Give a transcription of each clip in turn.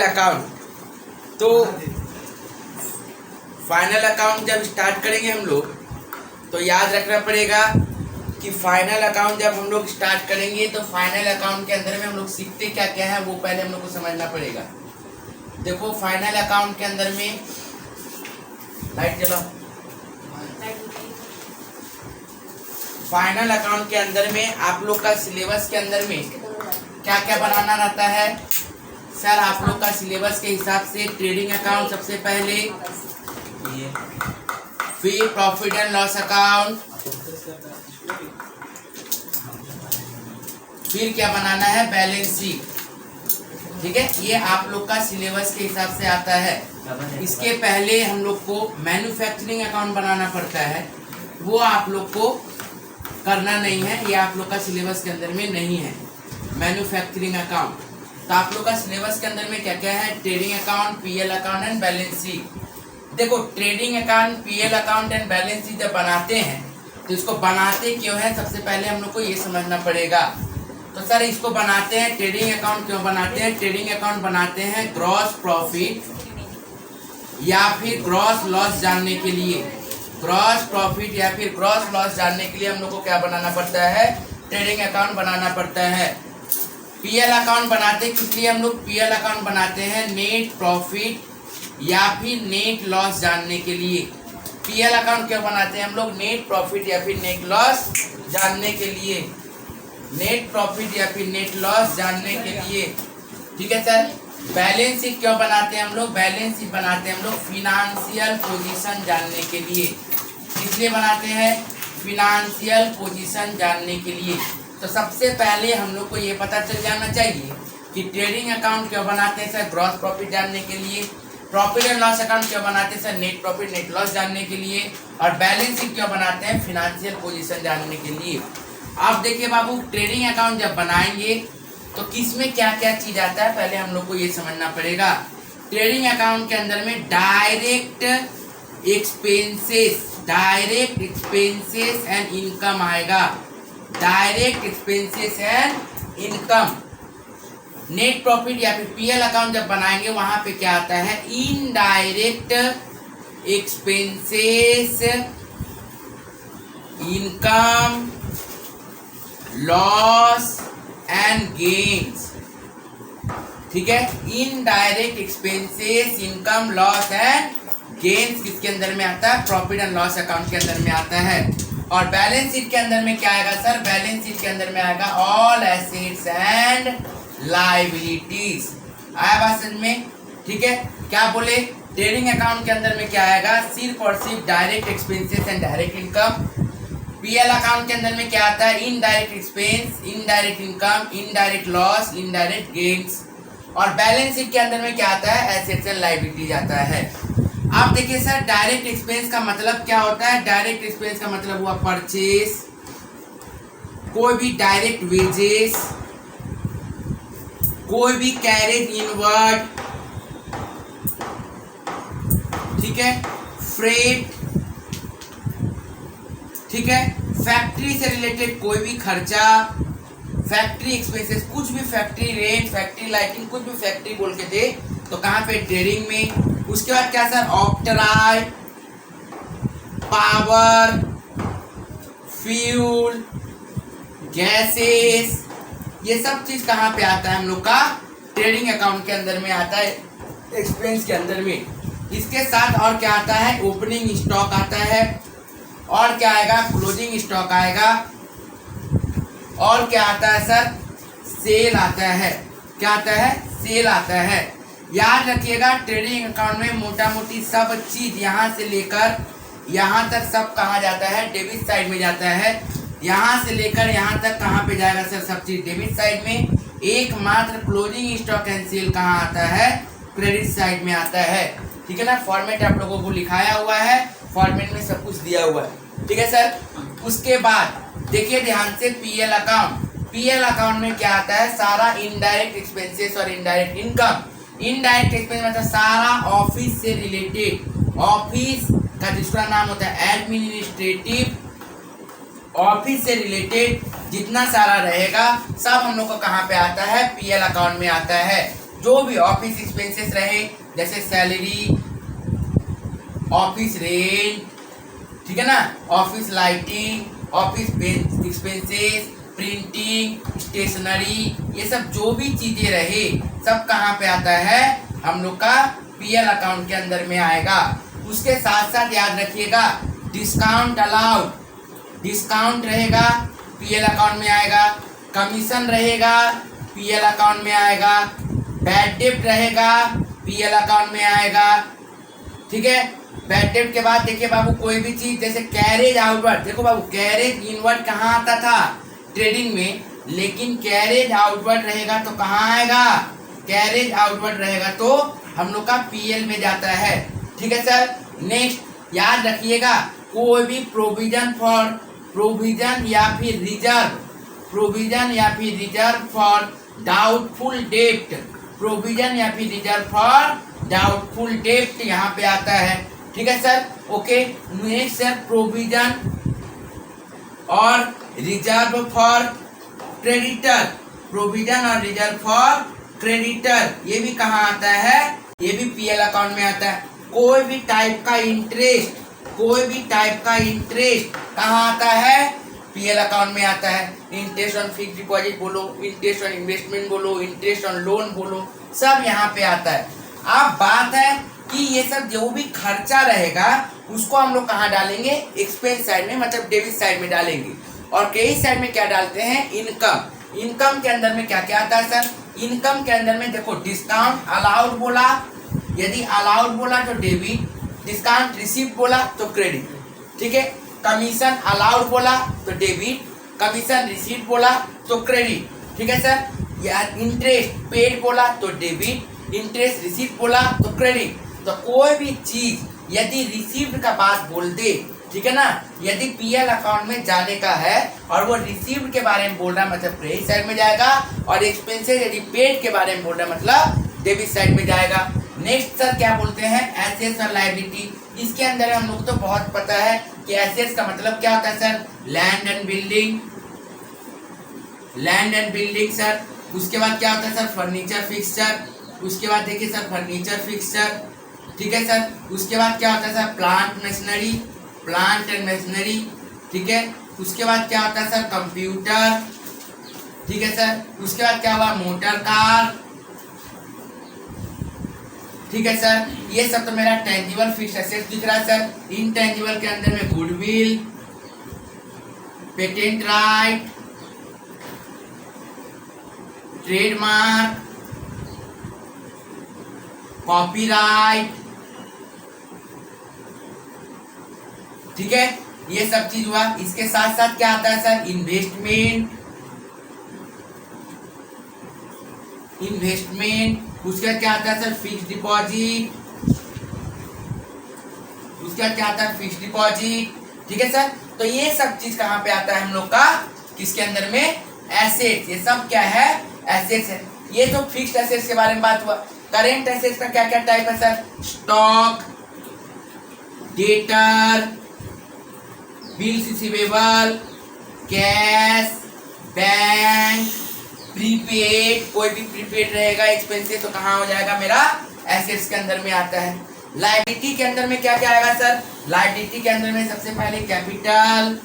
Account. तो final account जब start करेंगे हम लोग तो याद रखना पड़ेगा कि फाइनल अकाउंट जब हम लोग स्टार्ट करेंगे तो फाइनल अकाउंट के अंदर में हम लोग सीखते क्या क्या है वो पहले हम लोग को समझना पड़ेगा। देखो फाइनल अकाउंट के अंदर में लाइट जलाओ। फाइनल अकाउंट के अंदर में आप लोग का सिलेबस के अंदर में क्या क्या बनाना रहता है सर? आप लोग का सिलेबस के हिसाब से ट्रेडिंग अकाउंट सबसे पहले, फिर प्रॉफिट एंड लॉस अकाउंट, फिर क्या बनाना है बैलेंस शीट। ठीक है, ये आप लोग का सिलेबस के हिसाब से आता है। इसके पहले हम लोग को मैन्युफैक्चरिंग अकाउंट बनाना पड़ता है, वो आप लोग को करना नहीं है, ये आप लोग का सिलेबस के अंदर में नहीं है मैन्युफैक्चरिंग अकाउंट। तो आप लोग का सिलेबस के अंदर में क्या क्या है? Trading account, PL account and balance sheet. देखो trading account, PL account and balance sheet जब बनाते हैं तो इसको बनाते क्यों है सबसे पहले हम लोग को ये समझना पड़ेगा। तो सर इसको बनाते हैं, ट्रेडिंग अकाउंट क्यों बनाते हैं? ट्रेडिंग अकाउंट बनाते हैं ग्रॉस प्रॉफिट या फिर ग्रॉस लॉस जानने के लिए। ग्रॉस प्रॉफिट या फिर ग्रॉस लॉस जानने के लिए हम लोग को क्या बनाना पड़ता है? ट्रेडिंग अकाउंट बनाना पड़ता है। पीएल अकाउंट बनाते किस लिए हम लोग? पीएल अकाउंट बनाते हैं नेट प्रॉफिट या फिर नेट लॉस जानने के लिए। पीएल अकाउंट क्यों बनाते हैं हम लोग? नेट प्रॉफिट या फिर नेट लॉस जानने के लिए। नेट प्रॉफिट या फिर नेट लॉस जानने के लिए। ठीक है सर। बैलेंस शीट क्यों बनाते हैं हम लोग? बैलेंस शीट बनाते हैं हम लोग फिनेंशियल पोजीशन जानने के लिए। इसलिए बनाते हैं फिनेंशियल पोजीशन जानने के लिए। तो सबसे पहले हम लोग को ये पता चल जाना चाहिए कि ट्रेडिंग अकाउंट क्यों बनाते हैं सर? ग्रॉस प्रॉफिट जानने के लिए। प्रॉफिट एंड लॉस अकाउंट क्यों बनाते हैं sir? Net profit net loss जानने के लिए। और बैलेंस शीट क्यों बनाते हैं? फिनेंशियल पोजीशन जानने के लिए। आप देखिए बाबू, ट्रेडिंग अकाउंट जब बनाएंगे तो किसमें क्या क्या चीज आता है पहले हम लोग को ये समझना पड़ेगा। ट्रेडिंग अकाउंट के अंदर में डायरेक्ट एक्सपेंसेस एंड इनकम आएगा। Direct expenses and income. Net profit या फिर पीएल अकाउंट जब बनाएंगे वहां पे क्या आता है? Indirect expenses, income, loss and gains. ठीक है, indirect expenses, income, loss and gains किसके अंदर में आता है? प्रॉफिट एंड लॉस अकाउंट के अंदर में आता है। और बैलेंस शीट के अंदर में क्या आएगा सर? बैलेंस शीट के अंदर में आएगा ऑल एसेट्स एंड लायबिलिटीज। आया बात समझ में? ठीक है, क्या बोले? ट्रेडिंग अकाउंट के अंदर में क्या आएगा? सिर्फ और सिर्फ direct expenses and direct income. PL account के अंदर में क्या आता है? Indirect expense, indirect income, indirect loss, indirect gains. और बैलेंस शीट के अंदर में क्या आता है? एसेट्स एंड लायबिलिटीज आता है। आप देखिए सर, डायरेक्ट एक्सपेंस का मतलब क्या होता है? डायरेक्ट एक्सपेंस का मतलब हुआ परचेस, कोई भी डायरेक्ट वेजेस, कोई भी कैरेज इनवर्ड, ठीक है, फ्रेट, ठीक है, फैक्ट्री से रिलेटेड कोई भी खर्चा, फैक्ट्री एक्सपेंसेस, कुछ भी फैक्ट्री रेंट, फैक्ट्री लाइटिंग, कुछ भी फैक्ट्री बोल के दे तो कहाँ पे? ट्रेडिंग में। उसके बाद क्या sir? Octroi, power, fuel, gases, ये सब चीज कहाँ पे आता है हम लोग का? ट्रेडिंग अकाउंट के अंदर में आता है, एक्सपेंस के अंदर में। इसके साथ और क्या आता है? ओपनिंग स्टॉक आता है, और क्या आएगा? क्लोजिंग स्टॉक आएगा, और क्या आता है सर? सेल आता है। क्या आता है? सेल आता है। याद रखिएगा ट्रेडिंग अकाउंट में मोटा मोटी सब चीज यहाँ से लेकर यहाँ तक सब कहाँ जाता है? डेबिट साइड में जाता है। यहाँ से लेकर यहाँ तक कहाँ पे जाएगा सर? सब चीज डेबिट साइड में। एकमात्र क्लोजिंग स्टॉक एंड सेल कहाँ आता है? क्रेडिट साइड में आता है। ठीक है ना, फॉर्मेट आप लोगों को लिखाया हुआ है, फॉर्मेट में सब कुछ दिया हुआ है। ठीक है सर। उसके बाद देखिए ध्यान से, पीएल अकाउंट। पीएल अकाउंट में क्या आता है? सारा इनडायरेक्ट एक्सपेंसेस और इनडायरेक्ट इनकम। इनडायरेक्ट एक्सपेंस मतलब सारा ऑफिस से रिलेटेड, ऑफिस का दूसरा नाम होता है एडमिनिस्ट्रेटिव, ऑफिस से रिलेटेड जितना सारा रहेगा सब हम लोग को कहाँ पे आता है? पीएल अकाउंट में आता है। जो भी ऑफिस एक्सपेंसेस रहे, जैसे सैलरी, ऑफिस रेंट, ठीक है ना, office lighting, office expenses, printing, stationery, ये सब जो भी चीजें रहे सब कहाँ पे आता है, हम लोग का पीएल अकाउंट के अंदर में आएगा। उसके साथ साथ याद रखिएगा डिस्काउंट अलाउड, डिस्काउंट रहेगा पीएल अकाउंट में आएगा, कमीशन रहेगा पीएल अकाउंट में आएगा, बैड डेब्ट रहेगा पीएल अकाउंट में आएगा। ठीक है, बैड डेब्ट के बाद देखिए बाबू कोई भी चीज जैसे कैरेज आउटवर्ड, देखो बाबू कैरेज इनवर्ड कहाँ आता था, ट्रेडिंग में, लेकिन कैरेज आउटवर्ड रहेगा तो कहाँ आएगा, कैरेज आउटवर्ड रहेगा तो हम लोग का पीएल में जाता है। ठीक है सर। नेक्स्ट याद रखिएगा कोई भी प्रोविजन फॉर, प्रोविजन या फिर रिजर्व, प्रोविजन या फिर रिजर्व फॉर डाउटफुल डेब्ट, प्रोविजन या फिर रिजर्व फॉर डाउटफुल डेब्ट यहाँ पे आता है। ठीक है sir. Okay, next sir provision और रिजर्व फॉर क्रेडिटर, प्रोविजन और रिजर्व फॉर क्रेडिटर, ये भी कहाँ आता है, ये भी पीएल अकाउंट में आता है। कोई भी टाइप का इंटरेस्ट, कोई भी टाइप का इंटरेस्ट कहाँ आता है, पीएल अकाउंट में आता है। इंटरेस्ट ऑन फिक्स डिपॉजिट बोलो, इंटरेस्ट ऑन इन्वेस्टमेंट बोलो, इंटरेस्ट ऑन लोन बोलो, सब यहाँ पे आता है। अब बात है कि ये सब जो भी खर्चा रहेगा उसको हम लोग कहाँ डालेंगे, एक्सपेंस साइड में, मतलब डेबिट साइड में डालेंगे। और क्रेडिट साइड में क्या डालते हैं, इनकम। इनकम के अंदर में क्या क्या आता है सर, इनकम के अंदर में देखो डिस्काउंट अलाउड बोला, यदि अलाउड बोला तो डेबिट, डिस्काउंट रिसीव बोला तो क्रेडिट। ठीक है, कमीशन अलाउड बोला तो डेबिट, कमीशन रिसीव बोला तो क्रेडिट। ठीक है सर। या इंटरेस्ट पेड बोला तो डेबिट, इंटरेस्ट रिसीव बोला तो क्रेडिट। तो कोई भी चीज यदि रिसीव्ड का बात बोल दे, ठीक है ना, यदि पीएल अकाउंट में जाने का है और वो रिसीव्ड के बारे में बोल रहा है मतलब क्रेडिट साइड में जाएगा, और एक्सपेंसेस यदि पेड के बारे में बोल रहा है मतलब डेबिट साइड में जाएगा। नेक्स्ट सर क्या बोलते हैं, एसेट्स और लायबिलिटी। इसके अंदर हम लोग तो बहुत पता है कि एसेट्स का मतलब क्या होता है sir, land and building, land and building sir. उसके बाद क्या होता है सर, फर्नीचर फिक्सचर। उसके बाद देखिए सर फर्नीचर फिक्सचर। ठीक है सर। उसके बाद क्या होता है sir, plant machinery, plant and machinery. ठीक है। उसके बाद क्या होता है सर, कंप्यूटर। ठीक है सर। उसके बाद क्या हुआ, मोटर कार। ठीक है सर। ये सब तो मेरा टेंजिबल फिक्स्ड एसेट्स दिख रहा है सर। इनटेंजिबल के अंदर में goodwill, patent right, trademark, copyright. ठीक है, ये सब चीज हुआ। इसके साथ साथ क्या आता है सर, इन्वेस्टमेंट, इन्वेस्टमेंट। उसके बाद क्या आता है सर, फिक्स डिपॉजिट। उसके बाद क्या आता है, फिक्स डिपॉजिट। ठीक है सर। तो ये सब चीज कहाँ पे आता है हम लोग का, किसके अंदर में, एसेट्स। ये सब क्या है, एसेट्स है। ये तो फिक्स्ड एसेट्स के बारे में बात हुआ। करेंट एसेट्स का क्या क्या टाइप है sir, stock, debtor, bills receivable, cash, bank, prepaid. कोई भी प्रीपेड रहेगा एक्सपेंसेस तो कहाँ हो जाएगा, मेरा एसेट्स के अंदर में आता है। लायबिलिटी के अंदर में क्या क्या आएगा सर, लायबिलिटी के अंदर में सबसे पहले कैपिटल।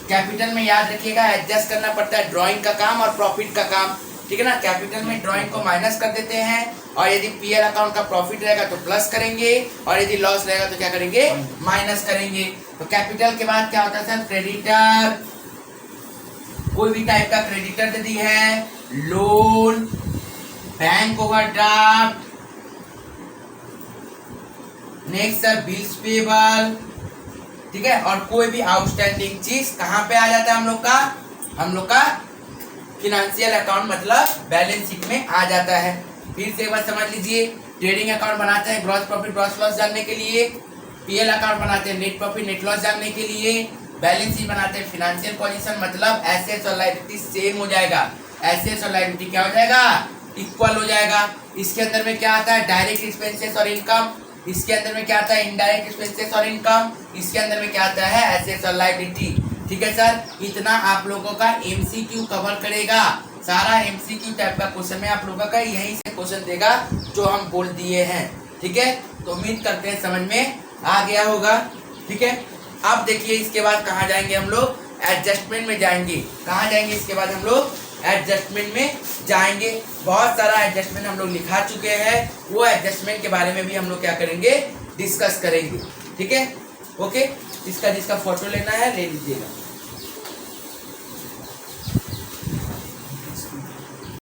कैपिटल में याद रखिएगा एडजस्ट करना पड़ता है ड्राइंग का काम और प्रॉफिट का काम। ठीक है ना, कैपिटल में ड्राइंग को माइनस कर देते हैं, और यदि पीएल अकाउंट का प्रॉफिट रहेगा तो प्लस करेंगे, और यदि लॉस रहेगा तो क्या करेंगे, माइनस करेंगे। तो कैपिटल के बाद क्या होता है सर, क्रेडिटर। कोई भी टाइप का क्रेडिटर यदि है, loan, bank overdraft. Next sir bills payable. ठीक है, और कोई भी आउटस्टैंडिंग चीज कहाँ पे आ जाता है हम लोग का फिनेंशियल अकाउंट मतलब बैलेंस शीट में आ जाता है। फिर से एक बार समझ लीजिए, ट्रेडिंग अकाउंट बनाते हैं ग्रॉस प्रॉफिट ग्रॉस लॉस जानने के लिए, पीएल अकाउंट बनाते हैं नेट प्रॉफिट नेट लॉस जानने के लिए, बैलेंस शीट बनाते हैं फिनेंशियल पोजीशन मतलब एसेट्स और लायबिलिटी सेम हो जाएगा, एसेट्स और लायबिलिटी क्या हो जाएगा, इक्वल हो जाएगा। इसके अंदर में क्या आता है, डायरेक्ट एक्सपेंसेस और इनकम। इसके अंदर में क्या आता है, इनडायरेक्ट एक्सपेंसेस और इनकम। इसके अंदर में क्या आता है, एसेट्स और लायबिलिटी। ठीक है सर, इतना आप लोगों का एमसीक्यू कवर करेगा। सारा MCQ टाइप का क्वेश्चन है आप लोगों का, यहीं से क्वेश्चन देगा जो हम बोल दिए हैं। ठीक है, तो उम्मीद करते हैं समझ में आ गया होगा। ठीक है, अब देखिए इसके बाद कहाँ जाएंगे हम लोग, एडजस्टमेंट में जाएंगे। कहाँ जाएंगे इसके बाद हम लोग, एडजस्टमेंट में जाएंगे। बहुत सारा एडजस्टमेंट हम लोग लिखा चुके हैं, वो एडजस्टमेंट के बारे में भी हम लोग क्या करेंगे, डिस्कस करेंगे। ठीक है, ओके, जिसका फोटो लेना है ले लीजिएगा।